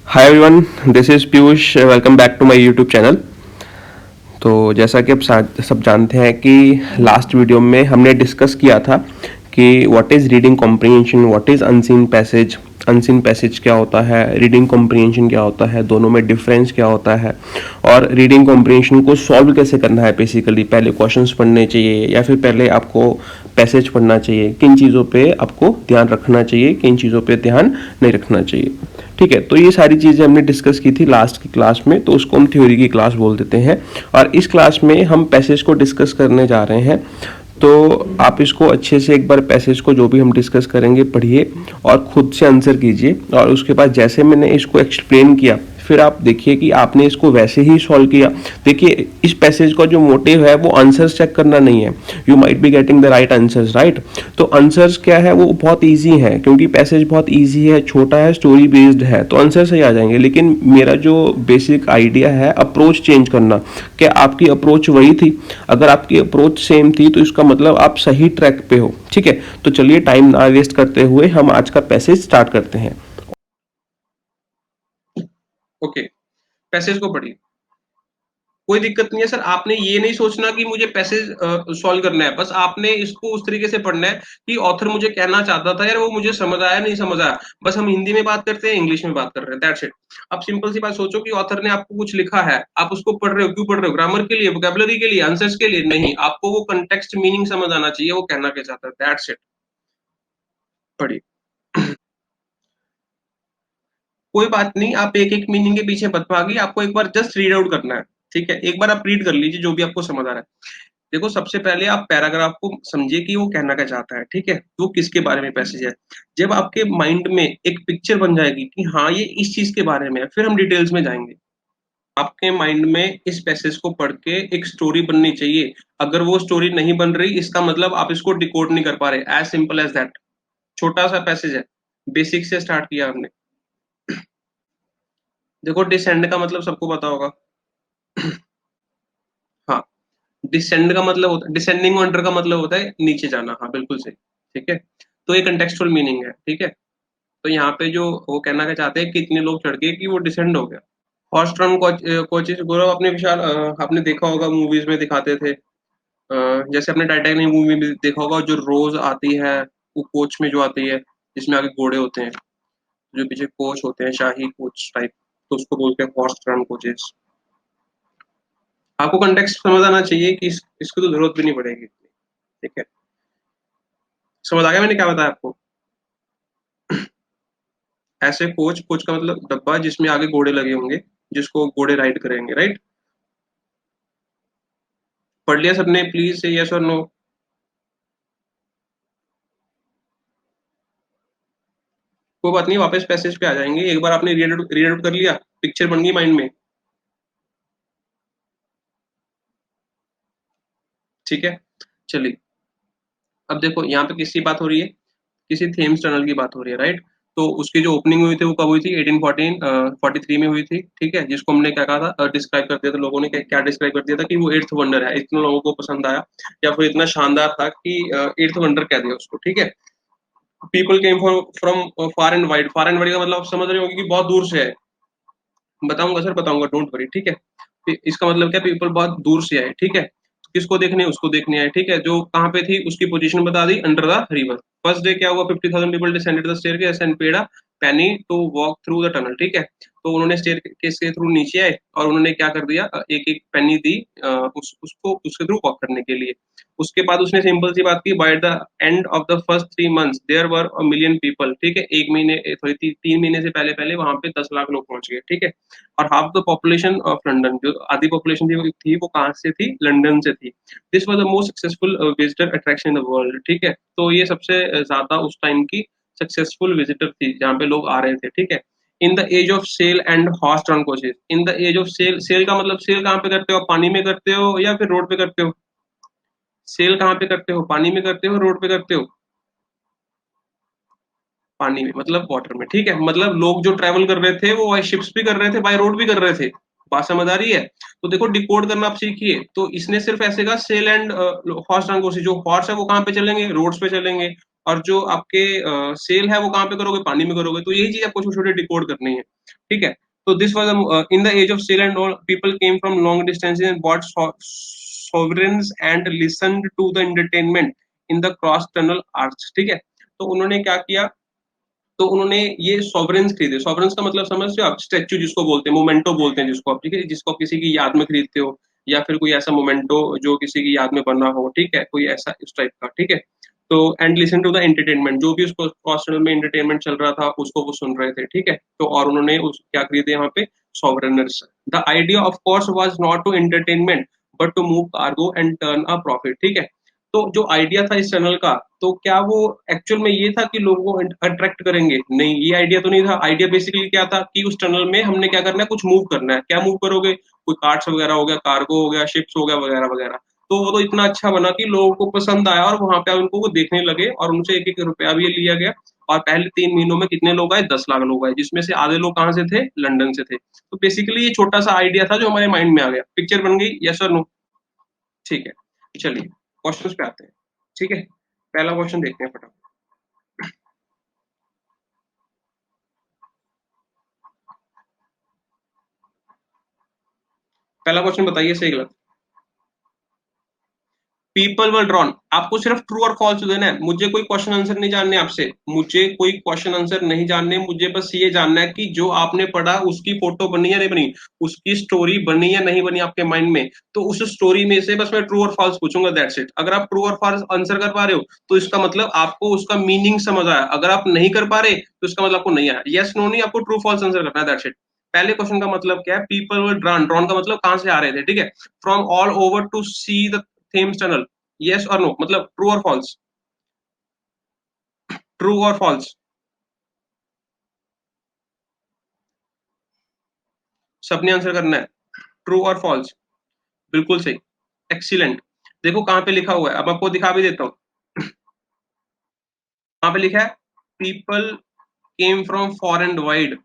Hi everyone, this is Piyush. Welcome back to my YouTube channel. तो जैसा कि आप सब जानते हैं कि लास्ट वीडियो में हमने डिस्कस किया था कि what is reading comprehension, what is unseen passage, unseen passage क्या होता है, रीडिंग कॉम्प्रिहेंशन क्या होता है, दोनों में डिफरेंस क्या होता है और रीडिंग कॉम्प्रिहेंशन को सॉल्व कैसे करना है। बेसिकली पहले क्वेश्चंस पढ़ने चाहिए या फिर पहले आपको पैसेज पढ़ना चाहिए, किन चीज़ों पे आपको ध्यान रखना चाहिए, किन चीज़ों पे ध्यान नहीं रखना चाहिए। ठीक है, तो ये सारी चीज़ें हमने डिस्कस की थी लास्ट की क्लास में, तो उसको हम थ्योरी की क्लास बोल देते हैं। और इस क्लास में हम पैसेज को डिस्कस करने जा रहे हैं। तो आप इसको अच्छे से एक बार पैसेज को जो भी हम डिस्कस करेंगे पढ़िए और खुद से आंसर कीजिए, और उसके बाद जैसे मैंने इसको एक्सप्लेन किया फिर आप देखिए कि आपने इसको वैसे ही सॉल्व किया। देखिए, इस पैसेज का जो मोटिव है वो आंसर्स चेक करना नहीं है। You might be getting the right answers, right. तो आंसर्स क्या है, वो बहुत ईजी है क्योंकि पैसेज बहुत ईजी है, छोटा है, स्टोरी बेस्ड है, तो आंसर सही आ जाएंगे। लेकिन मेरा जो बेसिक आइडिया है अप्रोच चेंज करना, क्या आपकी अप्रोच वही थी? अगर आपकी अप्रोच सेम थी तो इसका मतलब आप सही ट्रैक पे हो। ठीक है, तो चलिए टाइम ना वेस्ट करते हुए हम आज का पैसेज स्टार्ट करते हैं। ओके, पैसेज को पढ़िए। कोई दिक्कत नहीं है सर। आपने ये नहीं सोचना कि मुझे पैसेज सॉल्व करना है, बस आपने इसको उस तरीके से पढ़ना है कि ऑथर मुझे कहना चाहता था यार, वो मुझे समझ आया नहीं समझ आया। बस हम हिंदी में बात करते हैं, इंग्लिश में बात कर रहे हैं, दैट्स इट। अब सिंपल सी बात सोचो कि ऑथर ने आपको कुछ लिखा है, आप उसको पढ़ रहे हो, क्यों पढ़ रहे हो? ग्रामर के लिए, वोकैबुलरी के लिए, आंसर्स के लिए? नहीं, आपको वो कंटेक्स्ट मीनिंग समझ आना चाहिए, वो कहना क्या चाहता है, दैट्स इट। पढ़िए। कोई बात नहीं, आप एक-एक मीनिंग के पीछे मत भागिए, आपको एक बार जस्ट रीड आउट करना है, ठीक है? एक बार आप रीड कर लीजिए जो भी आपको समझ आ रहा है। देखो, सबसे पहले आप पैराग्राफ को समझिए कि वो कहना क्या चाहता है, ठीक है? वो किसके बारे में पैसेज है। जब आपके माइंड में एक पिक्चर बन जाएगी कि हाँ, ये इस चीज़ के बारे में है, फिर हम डिटेल्स में जाएँगे। आपके माइंड में इस पैसेज को पढ़ के एक स्टोरी बननी चाहिए। अगर वो स्टोरी नहीं बन रही, इसका मतलब आप इसको डिकोड नहीं कर पा रहे, एज़ सिंपल एज़ दैट। छोटा-सा पैसेज है, बेसिक से स्टार्ट किया हमने। देखो, डिसेंड का मतलब सबको पता होगा। हाँ, डिसेंड का मतलब होता है, डिसेंडिंग ऑर्डर का मतलब होता है नीचे जाना। हाँ, बिल्कुल सही, ठीक है? तो ये कॉन्टेक्स्चुअल मीनिंग है, ठीक है? तो यहाँ पे जो वो कहना क्या चाहते हैं कि इतने लोग चढ़ गए कि वो डिसेंड हो गया। हॉर्स ट्रम कोचेज़ गौरव, आपने विशाल आपने देखा होगा मूवीज़ में दिखाते थे। जैसे आपने टाइटैनिक मूवी में देखा होगा, जो रोज़ आती है, वो कोच में जो आती है, जिसमें आगे घोड़े होते हैं, जो पीछे कोच होते हैं, शाही कोच टाइप, तो उसको बोलते हैं हॉर्स ट्रम कोचेज़। आपको कॉन्टेक्स्ट समझ आना चाहिए कि इसकी तो ज़रूरत भी नहीं पड़ेगी, ठीक है? समझ आ गया मैंने क्या बताया आपको? ऐसे कोच, कोच का मतलब डब्बा जिसमें आगे घोड़े लगे होंगे, जिसको घोड़े राइड करेंगे, राइट? पढ़ लिया सबने? प्लीज़ से येस और नो। कोई बात नहीं, वापस पैसेज पे आ जाएँगे। एक बार आपने रीड आउट कर लिया, पिक्चर बन गई माइंड में, ठीक है? चलिए, अब देखो यहाँ पे किसकी बात हो रही है? किसी थेम्स टनल की बात हो रही है, राइट? तो उसकी जो ओपनिंग हुई थी वो कब हुई थी? 1814 43 में हुई थी, ठीक है? जिसको हमने क्या कहा था, डिस्क्राइब कर दिया था लोगों ने, क्या क्या डिस्क्राइब कर दिया था कि वो 8th वंडर है। इतना लोगों को पसंद आया या फिर इतना शानदार था कि 8th वंडर कह दिया उसको, ठीक है? People came from far and wide का मतलब आप समझ रहे होंगे कि बहुत दूर से है। बताऊँगा सर, बताऊँगा, डोंट वरी, ठीक है? इसका मतलब क्या, पीपल बहुत दूर से आए, ठीक है? किसको देखने? उसको देखने आए, ठीक है? जो कहाँ पे थी उसकी पोज़ीशन बता दी, under the river. First day क्या हुआ, 50,000 people descended the staircase and paid a penny to walk through the tunnel, ठीक है? तो उन्होंने स्टेयरकेस के थ्रू नीचे आए और उन्होंने क्या कर दिया, एक-एक पेनी दी उसको उसके थ्रू वॉक करने के लिए। उसके बाद उसने सिंपल सी बात की, by the end of the first 3 months there were a million people, ठीक है? 1 महीने सॉरी 3 महीने से पहले-पहले वहाँ पे 10 लाख लोग पहुँच गए, ठीक है? और half the population of London, जो आधी पॉपुलेशन थी वो कहाँ से थी? लंदन से थी। This was the most successful visitor attraction in the world, ठीक है? तो ये सबसे ज़्यादा उस टाइम की सक्सेसफुल विजिटर थी, जहाँ पे लोग आ रहे थे, ठीक है? In the age of sail and horse drawn coaches, in the age of sail, sail का मतलब सेल कहाँ पे करते हो? पानी में करते हो या फिर रोड पे करते हो? सेल कहाँ पे करते हो? पानी में करते हो, रोड पे करते हो? पानी में, मतलब वाटर में, ठीक है? मतलब लोग जो ट्रैवल कर रहे थे वो बाय शिप्स भी कर रहे थे, बाय रोड भी कर रहे थे। बात समझ आ रही है? तो देखो, डिकोड करना आप सीखिए। तो इसने सिर्फ़ ऐसे कहा सेल एंड हॉर्स ट्रांसपोर्टेशन, जो हॉर्स है वो कहाँ पे चलेंगे? रोड्स पे चलेंगे। और जो आपके सेल है वो कहाँ पे करोगे, पानी में करोगे। तो यही चीज आपको छोटे छोटे डिकोड करनी है, ठीक है। तो this was in the age of sail and all people came from long distances and bought sovereigns and listened to the entertainment in the cross tunnel arch, ठीक है। तो उन्होंने क्या किया, तो उन्होंने ये सॉवरेंस खरीदे। सॉवरेंस का मतलब समझते हो आप, स्टैच्यू जिसको बोलते हैं, मोमेंटो बोलते हैं जिसको आप, ठीक है, जिसको आप किसी की याद में खरीदते हो, या फिर कोई ऐसा मोमेंटो जो किसी की याद में बना हो, ठीक है, कोई ऐसा इस टाइप का, ठीक है। तो and listen to the entertainment, जो भी उसको हॉस्टल में एंटरटेनमेंट चल रहा था उसको वो सुन रहे थे, ठीक है। तो और उन्होंने उस क्या खरीदे यहाँ पे, souvenirs. The idea of course was not to entertainment but to move cargo and turn a profit, ठीक है। तो जो आइडिया था इस चैनल का, तो क्या वो एक्चुअल में ये था कि लोगों को अट्रैक्ट करेंगे? नहीं, ये आइडिया तो नहीं था। आइडिया बेसिकली क्या था कि उस टनल में हमने क्या करना है, कुछ मूव करना है। क्या मूव करोगे, कोई कार्ड्स वगैरह हो गया, कार्गो हो गया, शिप्स हो गया, वगैरह वगैरह। तो वो तो इतना अच्छा बना कि लोगों को पसंद आया और वहां पे उनको वो देखने लगे, और उनसे एक एक रुपया भी लिया गया। और पहले 3 महीनों में कितने लोग आए, 10 लाख लोग आए, जिसमें से आधे लोग कहाँ से थे, लंदन से थे। तो बेसिकली ये छोटा सा आइडिया था जो हमारे माइंड में आ गया। पिक्चर बन गई, यस और नो? ठीक है, चलिए क्वेश्चंस पे आते हैं, ठीक है। पहला क्वेश्चन देखते हैं फटाफट। पहला क्वेश्चन बताइए सही गलत। पीपल वर ड्रॉन, आपको सिर्फ ट्रू और फॉल्स देना है, मुझे कोई क्वेश्चन आंसर नहीं जानने आपसे, मुझे कोई क्वेश्चन आंसर नहीं जानने, मुझे बस ये जानना है कि जो आपने पढ़ा उसकी फोटो बनी या नहीं बनी, उसकी स्टोरी बनी या नहीं बनी आपके माइंड में। तो उस स्टोरी में से बस मैं ट्रू और फॉल्स पूछूंगा, दैट्स इट। अगर आप ट्रू और फॉल्स आंसर कर पा रहे हो तो इसका मतलब आपको उसका मीनिंग समझ आया। अगर आप नहीं कर पा रहे तो इसका मतलब आपको नहीं आया। यस नो नहीं, आपको ट्रू फॉल्स आंसर करना है, दैट्स इट। पहले क्वेश्चन का मतलब क्या है, पीपल वर ड्रॉन, ड्रॉन का मतलब कहां से आ रहे थे, ठीक है, from all over to see the Thames tunnel. Yes और नो, मतलब ट्रू और फॉल्स, ट्रू और फॉल्स, सबने आंसर करना है, ट्रू और फॉल्स। बिल्कुल सही, एक्सीलेंट। देखो कहां पे लिखा हुआ है, अब आपको दिखा भी देता हूँ। कहां पे लिखा है, people came from for and wide.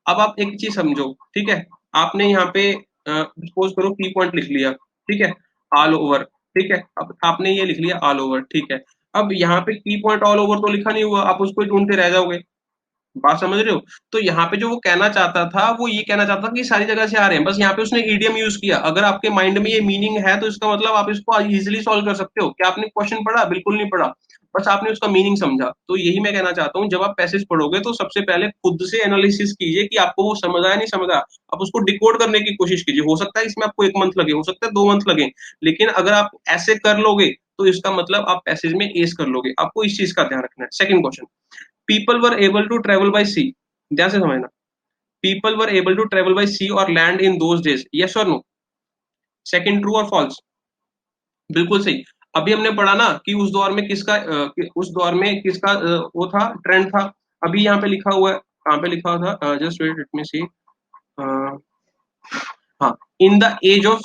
अब आप एक चीज समझो, ठीक है। आपने यहाँ पे सपोज करो की पॉइंट लिख लिया, ठीक है, ऑल ओवर, ठीक है। अब आपने ये लिख लिया ऑल ओवर, ठीक है। अब यहाँ पे की पॉइंट ऑल ओवर तो लिखा नहीं हुआ, आप उसको ही ढूंढते रह जाओगे। बात समझ रहे हो? तो यहाँ पे जो वो कहना चाहता था, वो ये कहना चाहता था कि सारी जगह से आ रहे हैं, बस यहाँ पे उसने ईडियम यूज किया। अगर आपके माइंड में ये मीनिंग है तो इसका मतलब आप इसको इजीली सॉल्व कर सकते हो। क्या आपने क्वेश्चन पढ़ा? बिल्कुल नहीं पढ़ा, बस आपने उसका मीनिंग समझा। तो यही मैं कहना चाहता हूँ, जब आप पैसेज पढ़ोगे तो सबसे पहले खुद से एनालिसिस कीजिए कि आपको वो समझ आया नहीं समझ आया। आप उसको डिकोड करने की कोशिश कीजिए। हो सकता है इसमें आपको 1 मंथ लगे, हो सकता है 2 मंथ लगे, लेकिन अगर आप ऐसे कर लोगे तो इसका मतलब आप पैसेज में एस कर लोगे। आपको इस चीज का ध्यान रखना है। Second question, people were able to travel by sea, ध्यान से समझना। People were able to travel by sea और land in those days, yes और नो? सेकंड, ट्रू और फॉल्स? बिल्कुल सही। अभी हमने पढ़ा ना कि उस दौर में किसका उस दौर में किसका वो था, ट्रेंड था। अभी यहाँ पे लिखा हुआ है, कहाँ पे लिखा हुआ था, just wait let me see. हाँ, in the age of,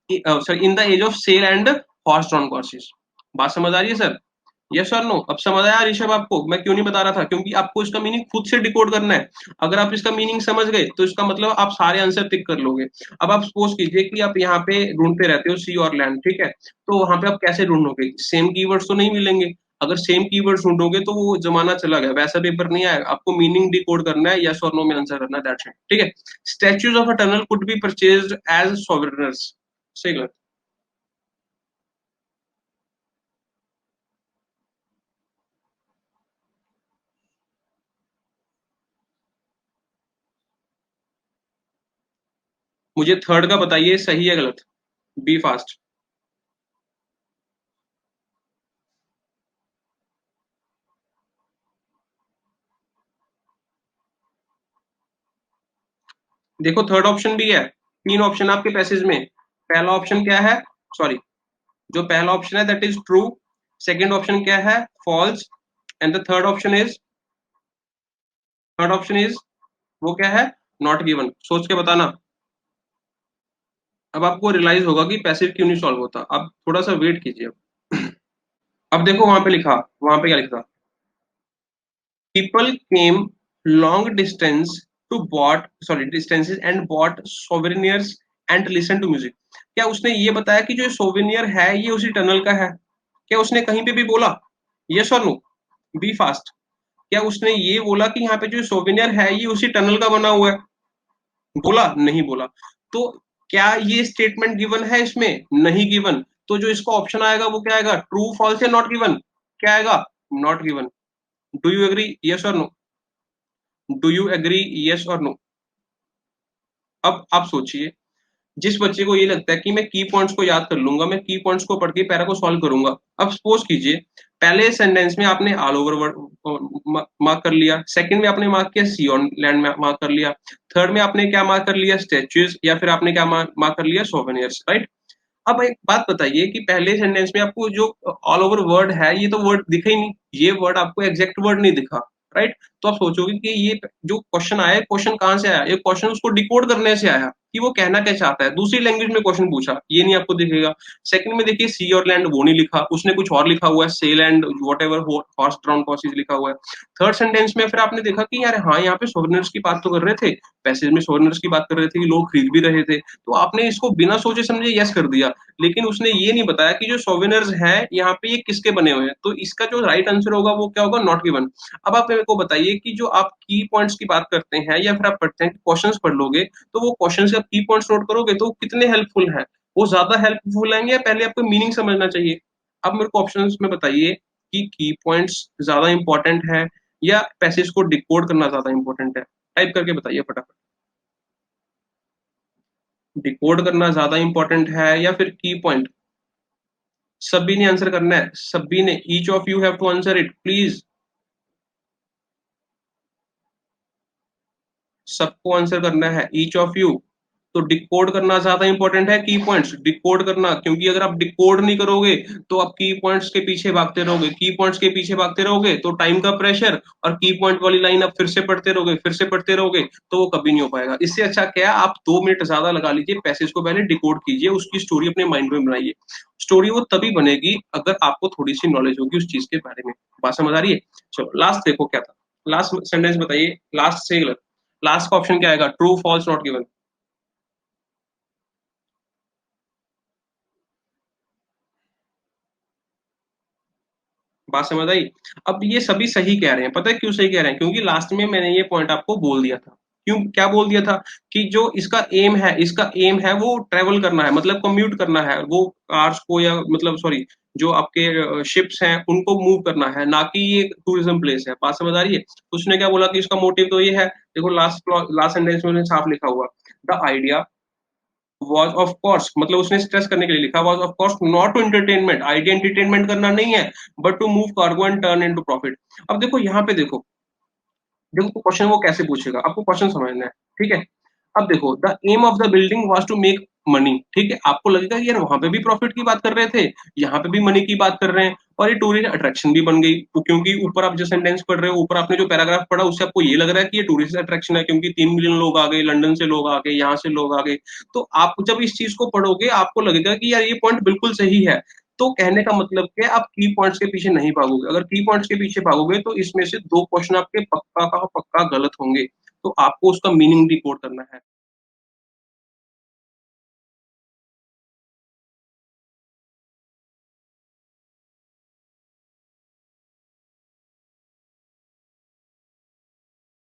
sorry, in the age of sail and horse drawn courses. बात समझ आ रही है सर? यस और नो? अब समझ आया ऋषभ आपको? मैं क्यों नहीं बता रहा था, क्योंकि आपको इसका मीनिंग खुद से डिकोड करना है। अगर आप इसका मीनिंग समझ गए तो इसका मतलब आप सारे आंसर टिक कर लोगे। अब आप सपोज कीजिए कि आप यहाँ पे ढूंढते रहते हो सी और लैंड, ठीक है। तो वहां पे आप कैसे ढूंढोगे? सेम कीवर्ड्स तो नहीं मिलेंगे। अगर सेम कीवर्ड्स ढूंढोगे तो वो जमाना चला गया, वैसा पेपर नहीं आएगा। आपको मीनिंग डिकोड करना है, यस और नो में आंसर करना है, दैट्स इट, ठीक है। Statues of a tunnel could be purchased as souvenirs, सही गलत? मुझे थर्ड का बताइए, सही है गलत? Be fast. देखो थर्ड ऑप्शन भी है, 3 ऑप्शन आपके पैसेज में। पहला ऑप्शन क्या है, सॉरी, जो पहला ऑप्शन है that is true. Second option क्या है, false. And the third option is वो क्या है, नॉट गिवन। सोच के बताना। अब आपको रियलाइज होगा कि पैसिव क्यों नहीं सॉल्व होता। अब थोड़ा सा वेट कीजिए। अब देखो वहां पे लिखा, वहां पे क्या लिखा, people came long distance to bought, sorry, distances and bought souvenirs and listen to music. क्या उसने ये बताया कि जो ये सोवेनियर है ये उसी टनल का है? क्या उसने कहीं पे भी बोला? यस और नो? B fast. क्या उसने ये बोला कि यहाँ पे जो सोवेनियर है ये उसी टनल का बना हुआ है? बोला? नहीं बोला। तो क्या ये स्टेटमेंट गिवन है इसमें? नहीं गिवन। तो जो इसका ऑप्शन आएगा वो क्या आएगा? ट्रू, फॉल्स या नॉट गिवन? क्या आएगा? Not given. Do you agree? Yes और no? Do you agree? Yes और नो? अब आप सोचिए, जिस बच्चे को ये लगता है कि मैं की पॉइंट्स को याद कर लूँगा, मैं की पॉइंट्स को पढ़ के पैरा को सॉल्व करूँगा। अब सपोज़ कीजिए, पहले सेंटेंस में आपने ऑल ओवर वर्ड मार्क कर लिया, सेकंड में आपने मार्क किया सी ऑन लैंड में मार्क कर लिया, थर्ड में आपने क्या मार्क कर लिया? स्टैच्यूज़ या फिर आपने क्या मार्क कर लिया? Souvenirs, right? अब एक बात बताइए कि पहले सेंटेंस में आपको जो ऑल ओवर वर्ड है, ये तो वर्ड दिखा ही नहीं। ये वर्ड आपको एग्ज़ैक्ट वर्ड नहीं दिखा, राइट? तो आप सोचोगे कि ये जो क्वेश्चन आया, क्वेश्चन कहाँ से आया? ये क्वेश्चन उसको डिकोड करने से आया कि वो कहना क्या चाहता है। दूसरी लैंग्वेज में क्वेश्चन पूछा, ये नहीं आपको दिखेगा। सेकंड में देखिए सी और लैंड वो नहीं लिखा, उसने कुछ और लिखा हुआ है, सेल एंड व्हाटएवर हो हॉर्स ड्राउन हॉर्सेस लिखा हुआ है। थर्ड सेंटेंस में फिर आपने देखा कि यार हाँ, यहाँ पे सोवेनिर्स की बात तो कर रहे थे, पैसेज में सोवेनिर्स की बात कर रहे थे कि लोग खरीद भी रहे थे। तो आपने इसको बिना सोचे समझे येस कर दिया। लेकिन उसने ये नहीं बताया कि जो सोवेनिर्स हैं, यहाँ पे ये किसके बने हुए हैं। तो इसका जो राइट आंसर होगा वो क्या होगा? Not given. अब आप मेरे को बताइए कि जो आप की पॉइंट्स की बात करते हैं या फिर आप पढ़ते हैं क्वेश्चंस पढ़ लोगे, तो वो क्वेश्चन से आप की पॉइंट्स नोट करोगे तो वो कितने हेल्पफुल हैं? वो ज़्यादा हेल्पफुल हैं या पहले आपको मीनिंग समझना चाहिए? अब मेरे को ऑप्शंस में बताइए कि की पॉइंट्स ज़्यादा इम्पोर्टेंट है या पैसेज को डिकोड करना ज़्यादा इम्पोर्टेंट है? टाइप करके बताइए फटाफट। डिकोड करना ज़्यादा इम्पोर्टेंट है या फिर की पॉइंट? सभी ने आंसर करना है, सभी ने। Each of you have to answer it please. सबको आंसर करना है, ईच ऑफ यू। तो डिकोड करना ज़्यादा इम्पोर्टेंट है की पॉइंट्स? डिकोड करना, क्योंकि अगर आप डिकोड नहीं करोगे, तो आप की पॉइंट्स के पीछे भागते रहोगे, की पॉइंट्स के पीछे भागते रहोगे, तो टाइम का प्रेशर और की पॉइंट वाली लाइन आप फिर से पढ़ते रहोगे, फिर से पढ़ते रहोगे, तो वो कभी नहीं हो पाएगा। इससे अच्छा क्या है, आप 2 मिनट ज़्यादा लगा लीजिए, पैसेज को पहले डिकोड कीजिए, उसकी स्टोरी अपने माइंड में बनाइए। स्टोरी वो तभी बनेगी अगर आपको थोड़ी-सी नॉलेज होगी उस चीज़ के बारे में। बात समझ आ रही है? चलो लास्ट देखो क्या था? लास्ट सेंटेंस बताइए, लास्ट से गलत। लास्ट का ऑप्शन क्या आएगा? True, false, not given. बात समझ आई? अब ये सभी सही कह रहे हैं, पता है क्यों सही कह रहे हैं? क्योंकि लास्ट में मैंने ये पॉइंट आपको बोल दिया था। क्यों क्या बोल दिया था? कि जो इसका एम है वो ट्रैवल करना है, मतलब कम्यूट करना है। वो कार्स को या मतलब सॉरी जो आपके शिप्स हैं उनको मूव करना है, ना कि ये टूरिज़्म प्लेस है। बात समझ आ रही है? तो उसने क्या बोला कि इसका मोटिव तो ये है, देखो लास्ट सेंटेंस में उसने साफ लिखा हुआ, the idea was of course, मतलब उसने स्ट्रेस करने के लिए लिखा was of course not to entertainment, idea entertainment करना नहीं है, but to move cargo and turn into profit. अब देखो यहाँ पे देखो, देखो क्वेश्चन वो कैसे पूछेगा, आपको क्वेश्चन समझना है, ठीक है? अब देखो the aim of the building was to make money, ठीक है? आपको लगेगा कि यार वहाँ पे भी प्रॉफिट की बात कर रहे थे, यहाँ पे भी मनी की बात कर रहे हैं और ये टूरिस्ट अट्रैक्शन भी बन गई। तो क्योंकि ऊपर आप जो सेंटेंस पढ़ रहे हो, ऊपर आपने जो पैराग्राफ पढ़ा उससे आपको ये लग रहा है कि ये टूरिस्ट अट्रैक्शन है क्योंकि 3 मिलियन लोग आ गए, लंदन से लोग आ गए, यहाँ से लोग आ गए। तो आप जब इस चीज़ को पढ़ोगे आपको लगेगा कि यार ये पॉइंट बिल्कुल सही है। तो कहने का मतलब क्या है, आप की पॉइंट्स के पीछे नहीं भागोगे। अगर की पॉइंट्स के पीछे भागोगे तो इसमें से 2 क्वेश्चन आपके पक्का का पक्का गलत होंगे। तो आपको उसका मीनिंग डिकोड करना है।